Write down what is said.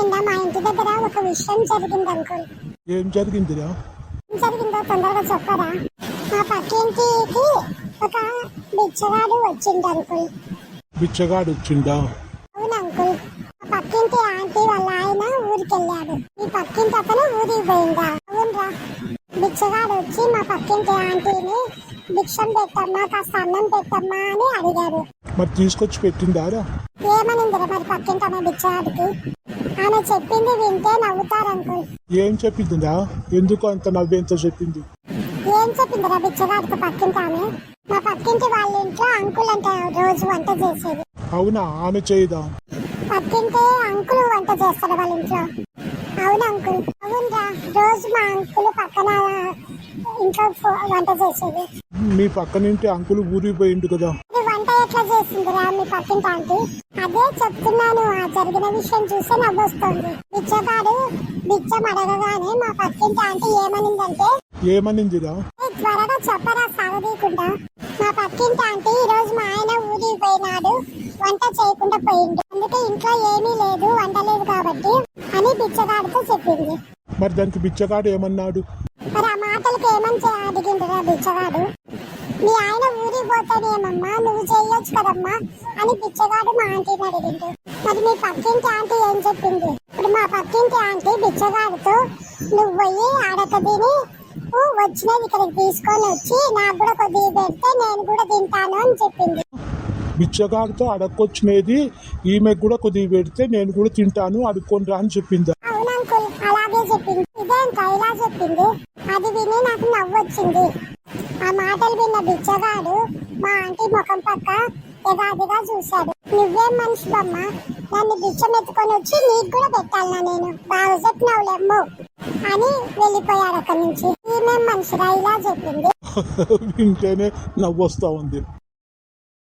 నిన్న మా ఇంటి దగ్గర ఒక విషయం జరిగింది అంకుల్. ఏం జరిగిందిరా? ఏం జరిగిందో తొందరగా చెప్పరా? మా పక్కింటికి ఒక బిచ్చగాడు వచ్చిండు అంకుల్. బిచ్చగాడు వచ్చిండా? అవును అంకుల్. మా పక్కింటి ఆంటీ వాళ్ళ ఆయన ఊరికి వెళ్ళాడు. ఈ పక్కింటి అతను ఊరికి పోయిందా? అవునరా. బిచ్చగాడు వచ్చి మా పక్కింటి ఆంటీని భిక్షం పెట్టమ్మా, కాస్త అన్నం పెట్టమ్మా అని అడిగాడు. మరి తీసుకొచ్చి పెట్టిందారా? ఏమనిందిరా మరి పక్కింటి ఆమె బిచ్చగాడికి? ఆమె చెప్పింది వింటే నవ్వుతారు అంకుల్. ఏం చెప్పిందిరా? ఎందుకు అంత నవ్వేంతో చెప్పింది? ఏం చెప్పిందిరా బిచ్చగాడికి పక్కింటి ఆమె? మా పక్కింటి వాళ్ళ ఇంట్లో అంకుల్ అంటే రోజు వంట చేసేది. అవునా? ఆమె చేయదా? పక్కింటి అంకుల్ వంట చేస్తాడు వాళ్ళ ఇంట్లో. అవును అంకుల్. అవునరా, రోజు మా అంకుల్ పక్కన ఇంట్లో వంట చేసేది. మీ పక్కనింటి అంకుల్ ఊరికి పోయిండు కదా? వంట ఎట్లా చేసిందిరా మీ పక్కింటి ఆంటీ? అదే చెప్తున్నాను, ఆ జరిగిన విషయం చూస్తే నవ్వొస్తుంది. బిచ్చగాడు బిచ్చం అడగగానే మా పక్కింటి ఆంటీ ఏమనిందంటే, ఏమనిందిరా? త్వరగా చెప్పరా సాగదీయకుండా. మా పక్కింటి ఆంటీ ఈ రోజు మా ఆయన ఊరికి పోయినాడు, వంట చేయకుండా పోయిండు, అందుకే ఇంట్లో ఏమీ లేదు, వంట లేదు కాబట్టి అని బిచ్చగాడితో చెప్పింది. మరి దానికి బిచ్చగాడు ఏమన్నాడు? మరి ఆ మాటలకి ఏమని అడిగిందిరా బిచ్చగాడు? మీ ఆయన ఊరికి పోతాడేమమ్మా, నువ్వు చేయొచ్చు కదమ్మా అని బిచ్చగాడు మా ఆంటీని అడిగిండు. మరి మీ పక్కింటి ఆంటీ ఏం చెప్పింది? ఇప్పుడు మా పక్కింటి ఆంటీ బిచ్చగాడితో, నువ్వు పోయి ఆడక తిని వచ్చినది ఇక్కడికి తీసుకొని వచ్చి నాకు కూడా కొద్దిగా పెడితే నేను కూడా తింటాను అని చెప్పింది. బిచ్చగాడితో అడక్కొచ్చినది ఈమె కూడా కొద్దిగా పెడితే నేను కూడా తింటాను, అడుక్కొని రా అని చెప్పిందా? అవును అంకుల్, అలాగే చెప్పింది. ఇదే ఇంకా ఇలా చెప్పింది. అది విని నాకు నవ్వొచ్చింది. ఆ మాటలు విన్న బిచ్చగాడు మా ఆంటీ ముఖం పక్క ఎగాదిగా చూశాడు. నువ్వేం మనిషి బమ్మ, నన్ను బిచ్చం ఎత్తుకొని వచ్చి నీకు కూడా పెట్టాలనా, నేను బాగా చెప్పినవులేమ్మో అని వెళ్ళిపోయాడు అక్కడి నుంచి. ఈమెం మనిషిరా ఇలా చెప్పింది. వింటేనే నవ్వొస్తా ఉంది.